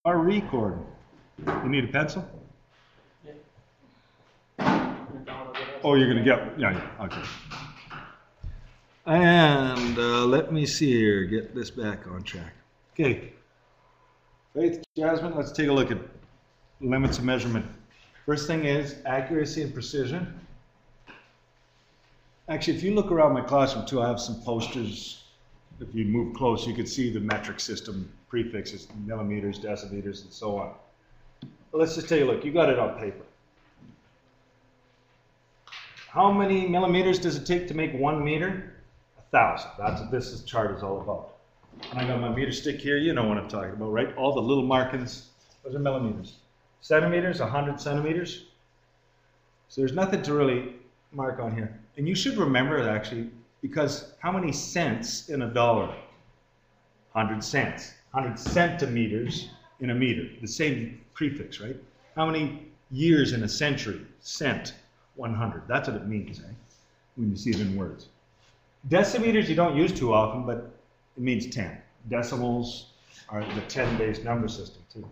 Our recording. You need a pencil? Oh, you're gonna get, yeah, okay. And let me see here, get this back on track. Okay, Faith, Jasmine, let's take a look at limits of measurement. First thing is accuracy and precision. Actually, if you look around my classroom too, I have some posters. If you move close, you can see the metric system prefixes, millimeters, decimeters, and so on. But let's just take a look. You got it on paper. How many millimeters does it take to make 1 meter? 1,000. That's what this chart is all about. And I got my meter stick here. You know what I'm talking about, right? All the little markings, those are millimeters. Centimeters, 100 centimeters. So there's nothing to really mark on here. And you should remember it actually, because how many cents in a dollar? 100 cents. 100 centimeters in a meter. The same prefix, right? How many years in a century? Cent. 100. That's what it means, eh? When you see it in words. Decimeters you don't use too often, but it means 10. Decimals are the 10-based number system too.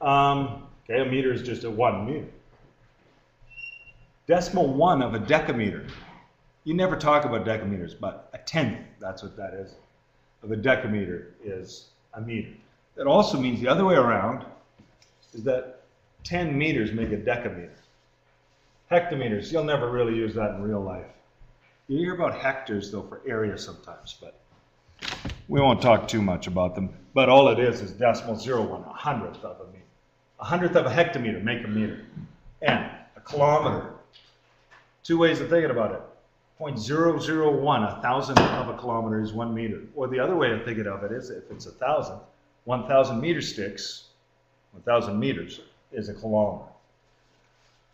Okay, a meter is just a 1 meter. Decimal 1 of a decameter. You never talk about decameters, but a tenth, that's what that is, of a decameter is a meter. That also means the other way around is that 10 meters make a decameter. Hectometers, you'll never really use that in real life. You hear about hectares though for area sometimes, but we won't talk too much about them. But all it is decimal 0.1, 100th of a meter. 100th of a hectometer, make a meter. And a kilometer, two ways of thinking about it. 0.001, 1,000th of a kilometer is 1 meter. Or the other way of thinking of it is if it's 1,000, 1,000 meter sticks, 1,000 meters is a kilometer.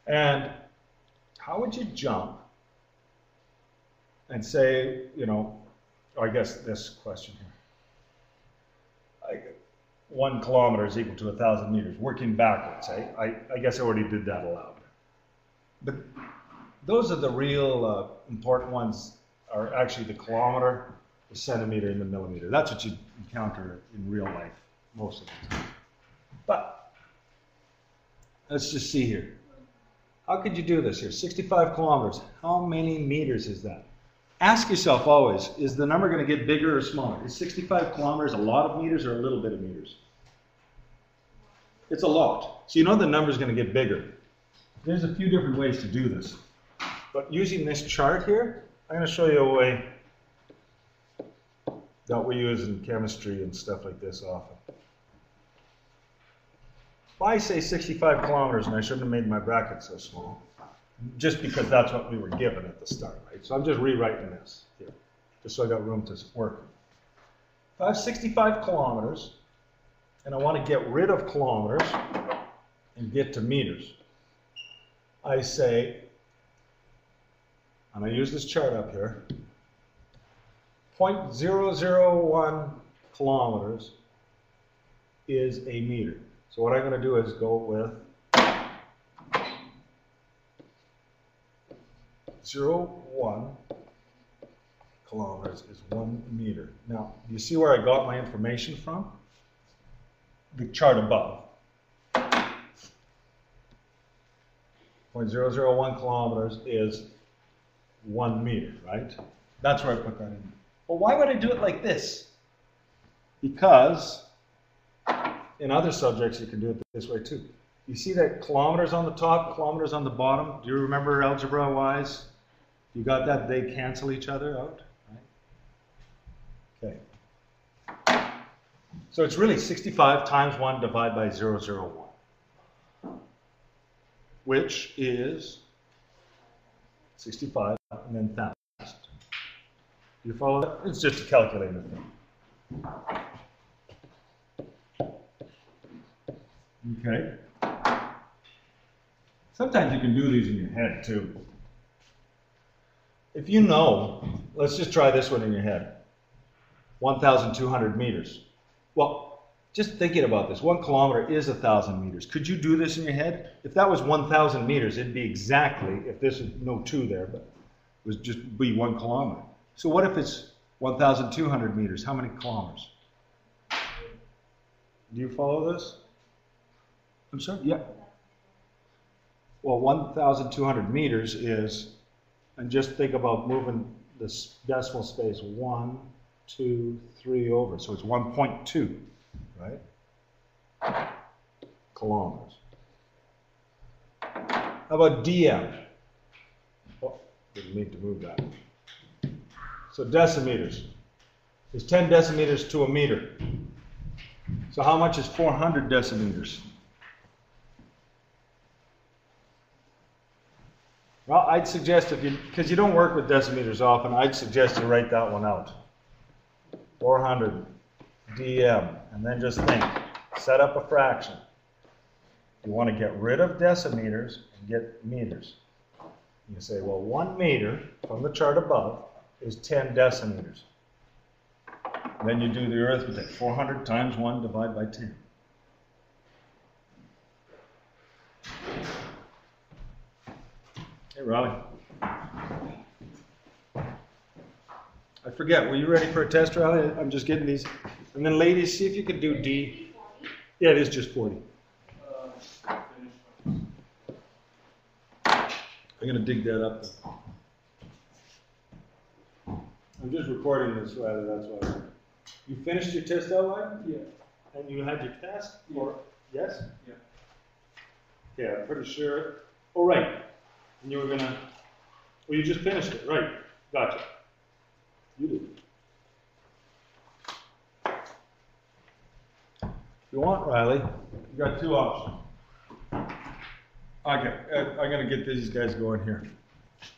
And how would you jump and say, you know, or I guess this question here. 1 kilometer is equal to 1,000 meters, working backwards, eh? I guess I already did that aloud. But those are the real important ones, are actually the kilometer, the centimeter, and the millimeter. That's what you encounter in real life most of the time. But let's just see here. How could you do this here? 65 kilometers. How many meters is that? Ask yourself always, is the number going to get bigger or smaller? Is 65 kilometers a lot of meters or a little bit of meters? It's a lot. So you know the number is going to get bigger. There's a few different ways to do this. But using this chart here, I'm going to show you a way that we use in chemistry and stuff like this often. If I say 65 kilometers, and I shouldn't have made my bracket so small, just because that's what we were given at the start, right? So I'm just rewriting this here, just so I got room to work. If I have 65 kilometers, and I want to get rid of kilometers and get to meters, I say, and I use this chart up here, 0.001 kilometers is a meter. So what I'm going to do is go with 0.01 kilometers is 1 meter. Now, do you see where I got my information from? The chart above. 0.001 kilometers is 1 meter, right? That's where I put that in. Well, why would I do it like this? Because in other subjects, you can do it this way too. You see that kilometers on the top, kilometers on the bottom? Do you remember algebra-wise? You got that? They cancel each other out, right? Okay. So it's really 65 times 1 divided by 0.001, which is 65 and then 1,000. You follow that? It's just a calculator thing. Okay. Sometimes you can do these in your head too. If you know, let's just try this one in your head. 1,200 meters. Well, just thinking about this, 1 kilometer is 1,000 meters. Could you do this in your head? If that was 1,000 meters, it'd be exactly, if this is no 2 there, but it was just be 1 kilometer. So what if it's 1,200 meters? How many kilometers? Do you follow this? I'm sorry? Yeah. Well, 1,200 meters is, and just think about moving this decimal space 1, 2, 3 over. So it's 1.2, right? Kilometers. How about dm? Oh, didn't mean to move that. So decimeters. Is 10 decimeters to a meter. So how much is 400 decimeters? Well, I'd suggest because you don't work with decimeters often, I'd suggest you write that one out. 400 dm, and then just think, set up a fraction. You want to get rid of decimeters and get meters. You say, well, 1 meter from the chart above is 10 decimeters. Then you do the arithmetic. 400 times 1 divided by 10. Hey, Riley. I forget, were you ready for a test, Riley? I'm just getting these. And then ladies, see if you can do D. Yeah, it is just 40. I'm going to dig that up. I'm just recording this, Riley, that's why. You finished your test outline? Yeah. And you had your test? Yeah. Or yes? Yeah. Yeah, I'm pretty sure. Oh, right. And you were gonna. Well, you just finished it, right? Gotcha. You did. If you want, Riley, you got 2 options. Okay, I'm gonna get these guys going here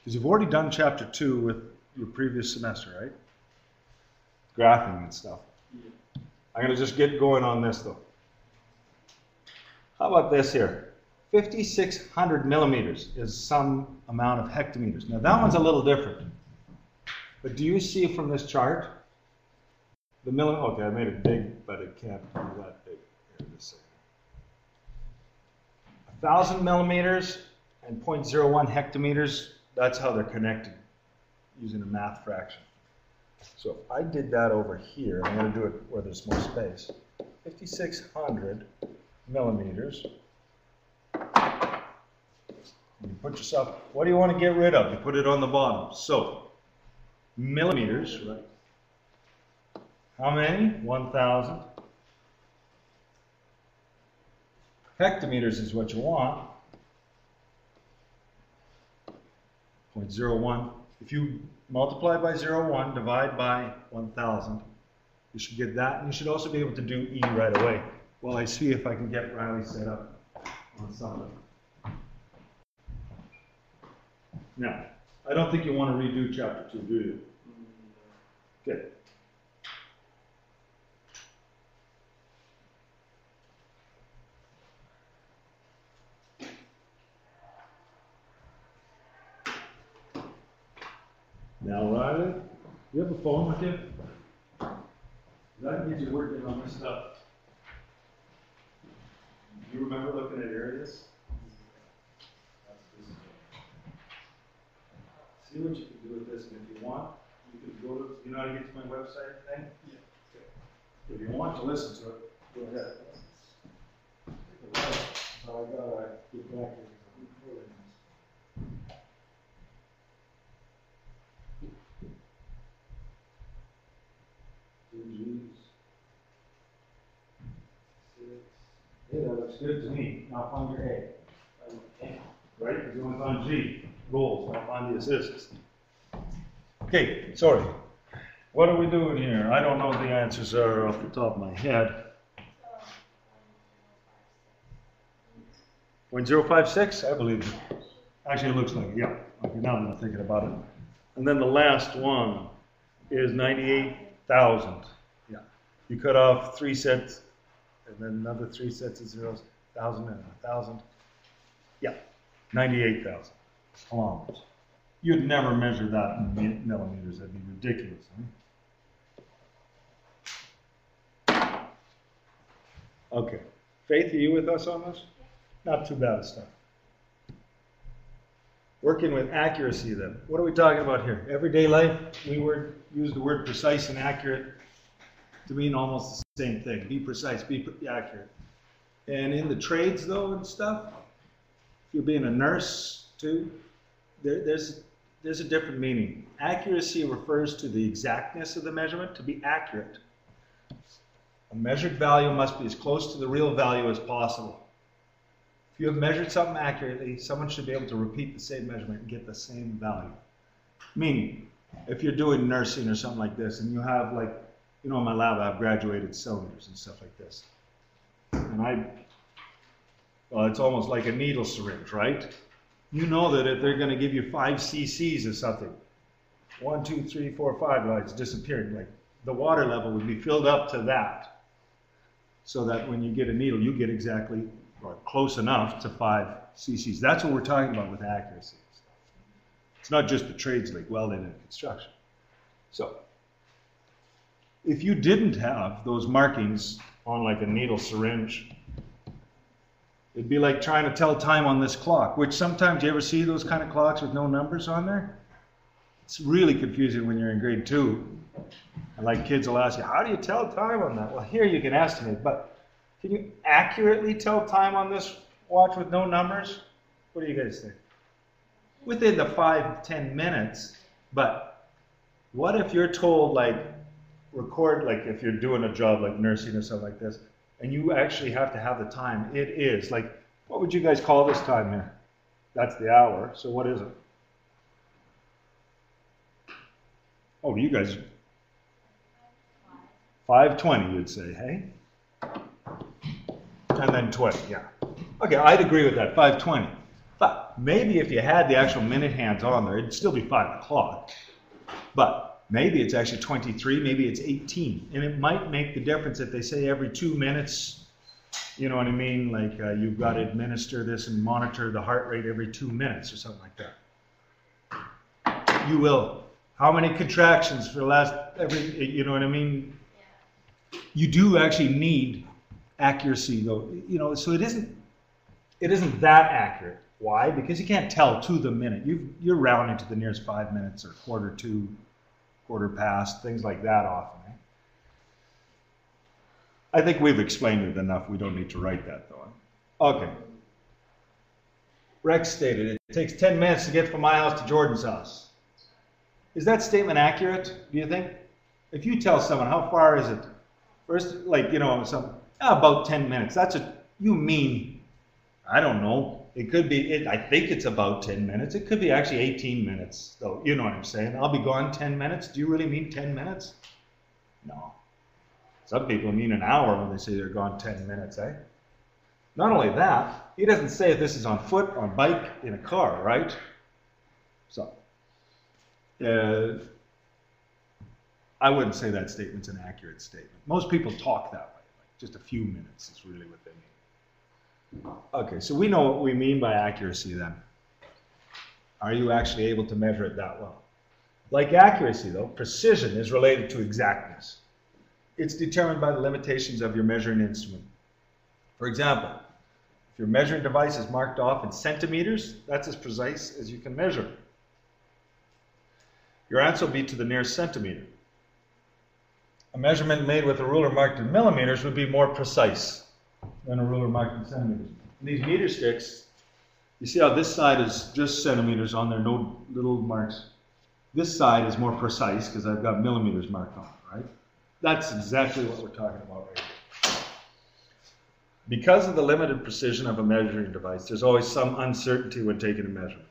because you've already done chapter 2 with your previous semester, right? Graphing and stuff. Yeah. I'm going to just get going on this though. How about this here? 5,600 millimeters is some amount of hectometers. Now that one's a little different. But do you see from this chart, the millimeter, okay, I made it big, but it can't be that big. Here, just a second. 1,000 millimeters and 0.01 hectometers, that's how they're connected using a math fraction. So if I did that over here, I'm going to do it where there's more space. 5,600 millimeters. You put yourself, what do you want to get rid of? You put it on the bottom. So, millimeters, right? How many? 1,000. Hectometers is what you want. 0.01. If you multiply by 0.1, divide by 1,000, you should get that. And you should also be able to do E right away. Well, I see if I can get Riley set up on something. Now, I don't think you want to redo chapter 2, do you? Okay. Now, Riley, you have a phone with you? That means you're working on this stuff. Do you remember looking at areas? See what you can do with this, and if you want, you can go to, you know how to get to my website thing? Yeah. Okay. If you want to listen to it, go ahead. So I gotta get back here. Yeah, that looks good to me. Now find your A. Right? Because you want to find G. Goals, not find the assists. Okay, sorry. What are we doing here? I don't know what the answers are off the top of my head. 0.056? I believe it. Actually, it looks like it. Yeah. Okay, now I'm thinking about it. And then the last one is 98,000. Yeah. You cut off 3 sets, and then another 3 sets of zeros, 1,000 and 1,000. Yeah, 98,000 kilometers. You'd never measure that in millimeters. That'd be ridiculous. Huh? Okay. Faith, are you with us on this? Not too bad stuff. Working with accuracy then. What are we talking about here? Everyday life, we use the word precise and accurate to mean almost the same thing. Be precise, be accurate. And in the trades, though, and stuff, if you're being a nurse, too, there's a different meaning. Accuracy refers to the exactness of the measurement, to be accurate. A measured value must be as close to the real value as possible. If you have measured something accurately, someone should be able to repeat the same measurement and get the same value. Meaning, if you're doing nursing or something like this, and you have, like, you know, in my lab I have graduated cylinders and stuff like this. And well, it's almost like a needle syringe, right? You know that if they're going to give you 5 cc's of something, 1, 2, 3, 4, 5, well, it's disappearing. Like, the water level would be filled up to that, so that when you get a needle, you get exactly, or close enough to 5 cc's. That's what we're talking about with accuracy. It's not just the trades like welding and construction. So, if you didn't have those markings on like a needle syringe, it'd be like trying to tell time on this clock, which sometimes you ever see those kind of clocks with no numbers on there? It's really confusing when you're in grade 2. And like kids will ask you, how do you tell time on that? Well, here you can estimate, but can you accurately tell time on this watch with no numbers? What do you guys think? Within the 5-10 minutes, but what if you're told, like, record, like if you're doing a job like nursing or something like this, and you actually have to have the time. It is, like, what would you guys call this time here? That's the hour, so what is it? Oh, you guys, 5:20 you'd say, hey? And then 20, yeah. Okay, I'd agree with that, 5:20. But maybe if you had the actual minute hands on there, it'd still be 5 o'clock. But maybe it's actually 23, maybe it's 18. And it might make the difference if they say every 2 minutes, you know what I mean? Like you've got to administer this and monitor the heart rate every 2 minutes or something like that. You will. How many contractions for the last, you know what I mean? Yeah. You do actually need accuracy though, you know, so it isn't that accurate. Why? Because you can't tell to the minute. You're rounding to the nearest 5 minutes or quarter to, quarter past, things like that often. Eh? I think we've explained it enough. We don't need to write that though. Okay. Rex stated, it takes 10 minutes to get from my house to Jordan's house. Is that statement accurate, do you think? If you tell someone, how far is it? First, like, you know, about 10 minutes. That's you mean, I don't know. It could be, I think it's about 10 minutes. It could be actually 18 minutes, though. You know what I'm saying? I'll be gone 10 minutes. Do you really mean 10 minutes? No. Some people mean an hour when they say they're gone 10 minutes, eh? Not only that, he doesn't say if this is on foot, on bike, in a car, right? So, I wouldn't say that statement's an accurate statement. Most people talk that way. Like just a few minutes is really what they mean. Okay, so we know what we mean by accuracy then. Are you actually able to measure it that well? Like accuracy, though, precision is related to exactness. It's determined by the limitations of your measuring instrument. For example, if your measuring device is marked off in centimeters, that's as precise as you can measure. Your answer will be to the nearest centimeter. A measurement made with a ruler marked in millimeters would be more precise than a ruler marked in centimeters. And these meter sticks, you see how this side is just centimeters on there, no little marks. This side is more precise because I've got millimeters marked on it, right? That's exactly what we're talking about right here. Because of the limited precision of a measuring device, there's always some uncertainty when taking a measurement.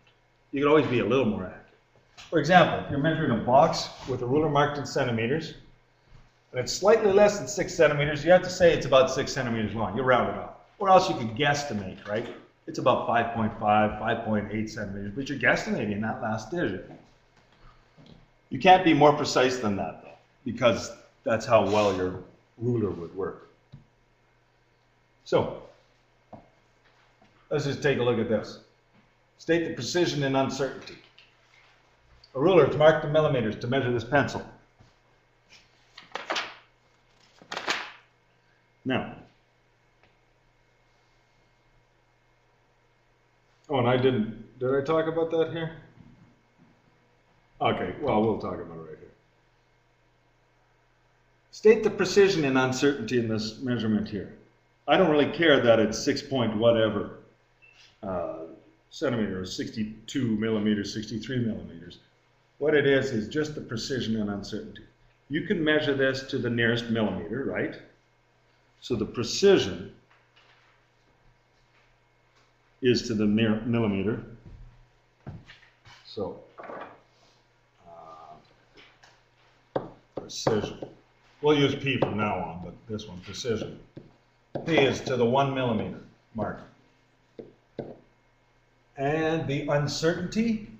You can always be a little more accurate. For example, if you're measuring a box with a ruler marked in centimeters, and it's slightly less than 6 centimeters, you have to say it's about 6 centimeters long. You round it off. Or else you could guesstimate, right? It's about 5.5, 5.8 centimeters, but you're guesstimating that last digit. You can't be more precise than that, though, because that's how well your ruler would work. So, let's just take a look at this. State the precision and uncertainty. A ruler is marked in millimeters to measure this pencil. Now, oh, and did I talk about that here? Okay, well, we'll talk about it right here. State the precision and uncertainty in this measurement here. I don't really care that it's 6 point whatever centimeters, 62 millimeters, 63 millimeters. What it is just the precision and uncertainty. You can measure this to the nearest millimeter, right? So the precision is to the millimeter. So precision. We'll use P from now on, but this one, precision. P is to the 1 millimeter mark. And the uncertainty,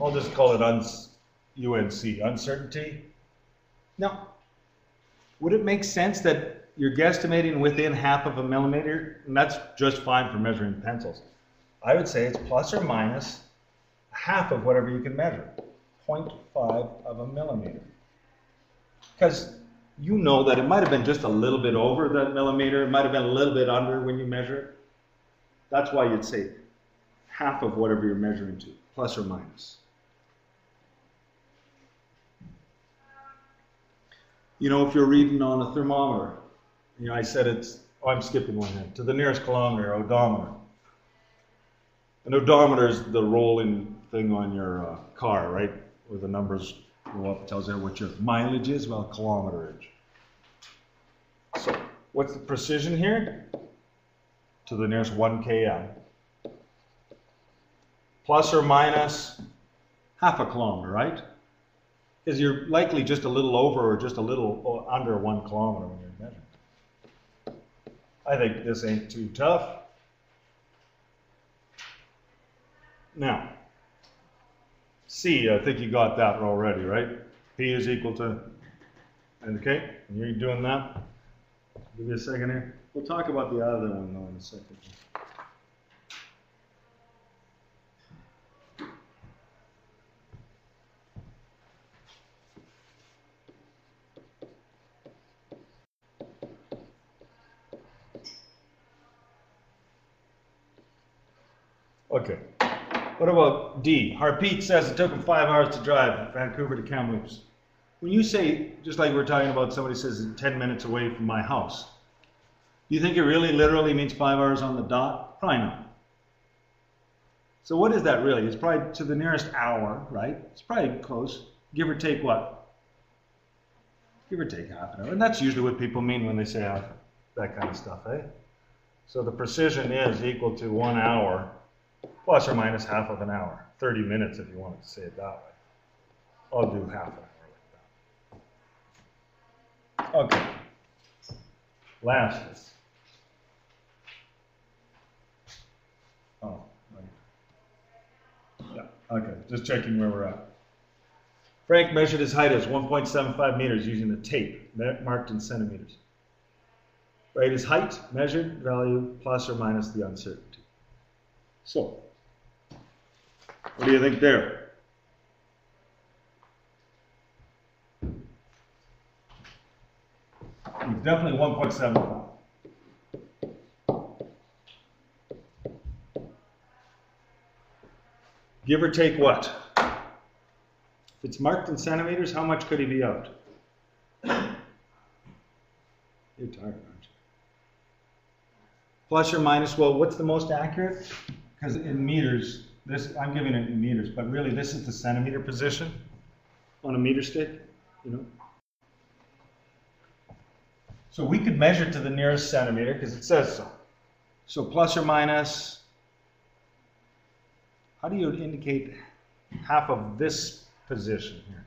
I'll just call it UNC, uncertainty. Now, would it make sense that you're guesstimating within half of a millimeter? And that's just fine for measuring pencils. I would say it's plus or minus half of whatever you can measure, 0.5 of a millimeter. Because you know that it might have been just a little bit over that millimeter, it might have been a little bit under when you measure it. That's why you'd say half of whatever you're measuring to, plus or minus. You know, if you're reading on a thermometer, you know, I said it's, oh, I'm skipping one here, to the nearest kilometer, odometer. An odometer is the rolling thing on your car, right? Where the numbers go up, tells you what your mileage is, well, kilometerage. So, what's the precision here? To the nearest 1 km. Plus or minus half a kilometer, right? Because you're likely just a little over or just a little under 1 kilometer when you're measuring. I think this ain't too tough. Now, C, I think you got that already, right? P is equal to, okay, and you're doing that. Give me a second here. We'll talk about the other one though in a second. Okay. What about D? Harpreet says it took him 5 hours to drive Vancouver to Kamloops. When you say, just like we're talking about, somebody says 10 minutes away from my house, do you think it really literally means 5 hours on the dot? Probably not. So what is that really? It's probably to the nearest hour, right? It's probably close. Give or take what? Give or take half an hour. And that's usually what people mean when they say that kind of stuff, eh? So the precision is equal to 1 hour plus or minus half of an hour. 30 minutes if you wanted to say it that way. I'll do half an hour like that. Okay. Lastly. Oh, right. Yeah, okay. Just checking where we're at. Frank measured his height as 1.75 meters using a tape marked in centimeters. Right, his height, measured value, plus or minus the uncertainty. So, what do you think there? It's definitely 1.75. Give or take what? If it's marked in centimeters, how much could he be out? You're tired, aren't you? Plus or minus, well, what's the most accurate? Because in meters, I'm giving it in meters, but really this is the centimeter position on a meter stick, you know. So we could measure to the nearest centimeter because it says so. So plus or minus, how do you indicate half of this position here?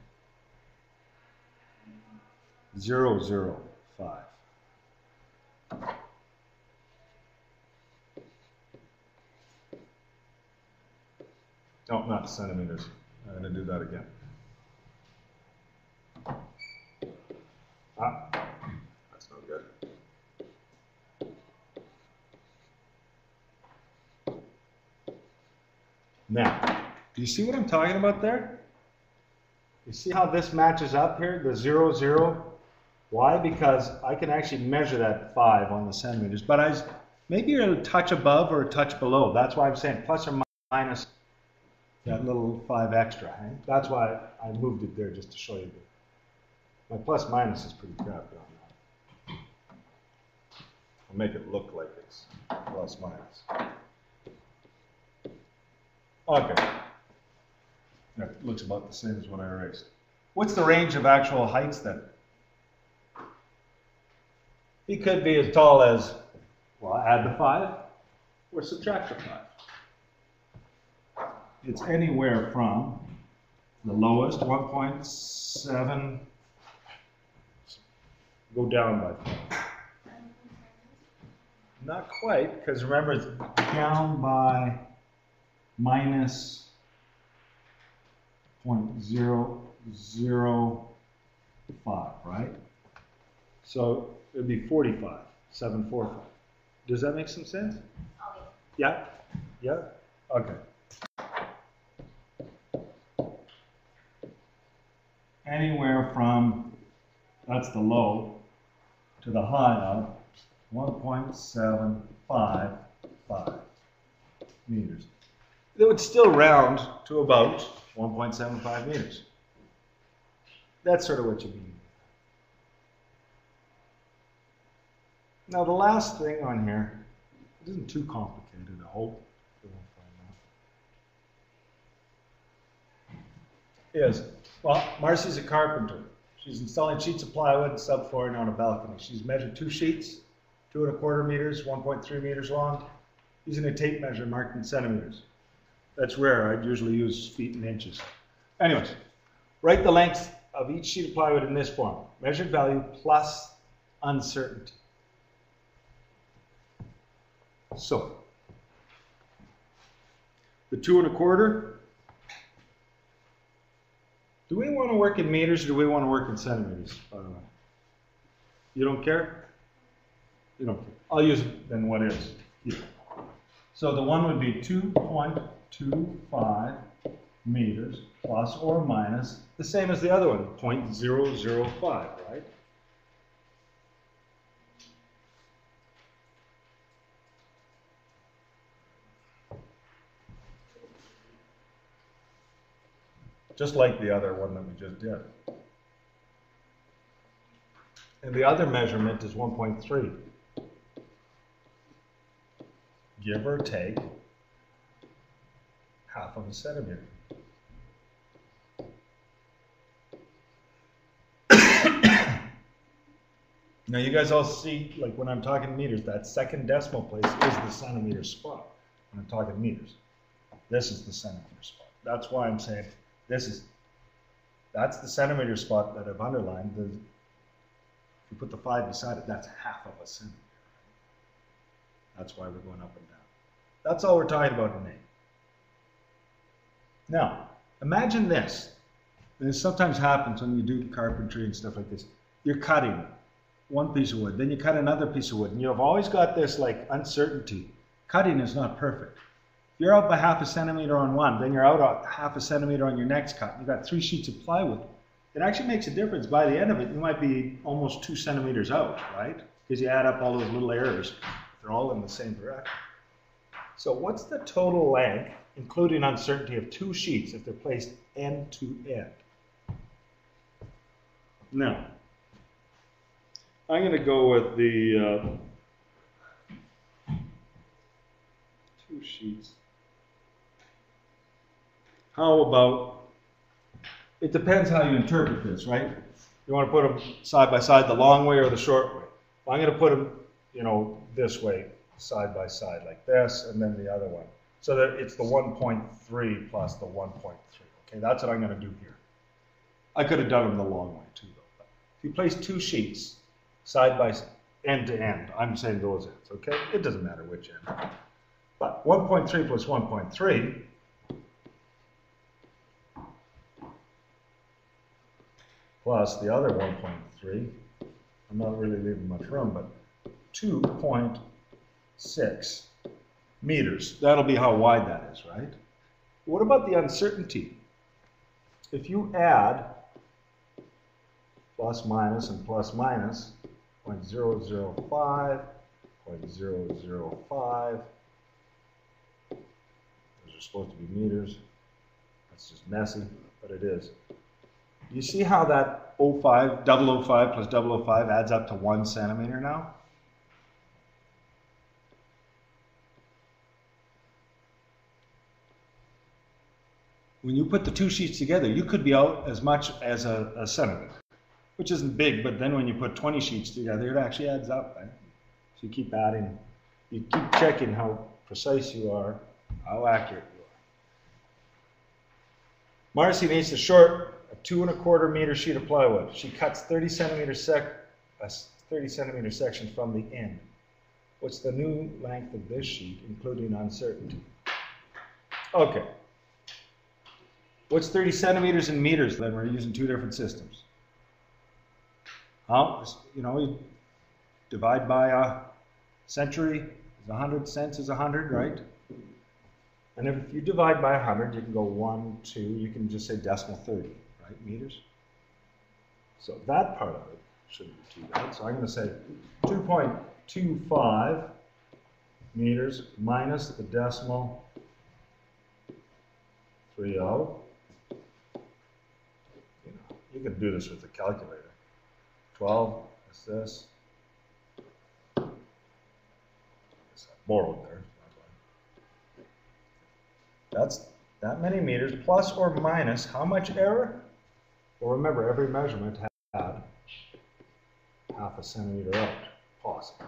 0.005. No, not centimeters. I'm going to do that again. That's not good. Now, do you see what I'm talking about there? You see how this matches up here, the 0, 0? Why? Because I can actually measure that 5 on the centimeters, but maybe you're a touch above or a touch below. That's why I'm saying plus or minus that little 5 extra. Right? That's why I moved it there just to show you My plus minus is pretty crappy on that. I'll make it look like it's plus minus. Okay. That looks about the same as what I erased. What's the range of actual heights then? It could be as tall as, well, add the 5 or subtract the 5. It's anywhere from the lowest, 1.7, go down by 5. Not quite, because remember it's down by minus 0.005, right? So it would be 45, 745. Does that make some sense? Oh, yeah. Yeah? Yeah? Okay. Anywhere from, that's the low, to the high of 1.755 meters. It would still round to about 1.75 meters. That's sort of what you mean. Now the last thing on here, it isn't too complicated, I hope. You won't find out. Is, well, Marcy's a carpenter. She's installing sheets of plywood and subflooring on a balcony. She's measured 2 sheets, 2¼ meters, 1.3 meters long, using a tape measure marked in centimeters. That's rare. I'd usually use feet and inches. Anyways, write the length of each sheet of plywood in this form. Measured value plus uncertainty. So, the 2¼ do we want to work in meters or do we want to work in centimeters, by the way? You don't care? You don't care. I'll use then what is here. So the one would be 2.25 meters plus or minus the same as the other one, 0.005, right? Just like the other one that we just did. And the other measurement is 1.3. Give or take half of a centimeter. Now you guys all see, like when I'm talking meters, that second decimal place is the centimeter spot. When I'm talking meters, this is the centimeter spot. That's why I'm saying that's the centimeter spot that I've underlined. If you put the 5 beside it, that's half of a centimeter. That's why we're going up and down. That's all we're talking about in A. Now, imagine this. This sometimes happens when you do carpentry and stuff like this. You're cutting one piece of wood, then you cut another piece of wood, and you've always got this like uncertainty. Cutting is not perfect. You're out by half a centimeter on one, then you're out half a centimeter on your next cut. You've got 3 sheets of plywood. It actually makes a difference. By the end of it, you might be almost 2 centimeters out, right? Because you add up all those little errors. They're all in the same direction. So what's the total length, including uncertainty, of 2 sheets if they're placed end to end? Now, I'm going to go with the 2 sheets. How about, it depends how you interpret this, right? You want to put them side by side the long way or the short way? Well, I'm going to put them, you know, this way, side by side, like this, and then the other one. So that it's the 1.3 plus the 1.3. Okay, that's what I'm going to do here. I could have done them the long way too, though. But if you place 2 sheets side by side, end to end, I'm saying those ends, okay? It doesn't matter which end. But 1.3 plus 1.3 plus the other 1.3, I'm not really leaving much room, but 2.6 meters. That'll be how wide that is, right? What about the uncertainty? If you add plus minus and plus minus 0.005, 0.005, those are supposed to be meters. That's just messy, but it is. You see how that 0.05 plus 0.005 adds up to 1 centimeter now? When you put the two sheets together, you could be out as much as a centimeter, which isn't big, but then when you put 20 sheets together, it actually adds up, right? So you keep adding, you keep checking how precise you are, how accurate you are. Marcy needs to short a 2¼ meter sheet of plywood. She cuts 30 centimeter section from the end. What's the new length of this sheet, including uncertainty? Okay. What's 30 centimeters in meters then? We're using two different systems. You know, you divide by a century, 100 cents is 100, right? And if you divide by 100, you can go 1, 2, you can just say decimal 30, right, meters? So that part of it shouldn't be too bad. So I'm going to say 2.25 meters minus the decimal 30. You can do this with a calculator. 12 is this. I borrowed there. That's that many meters, plus or minus how much error? Well, remember, every measurement had ½ centimeter out, possible.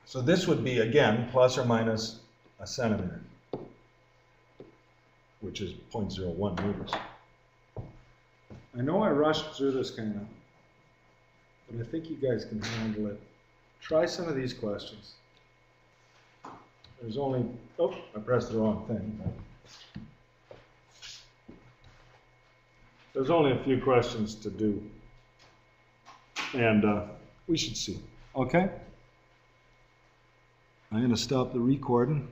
So this would be, again, plus or minus a centimeter, which is 0.01 meters. I know I rushed through this kind of, but I think you guys can handle it. Try some of these questions. There's only, oh, I pressed the wrong thing. There's only a few questions to do, and we should see. Okay? I'm going to stop the recording.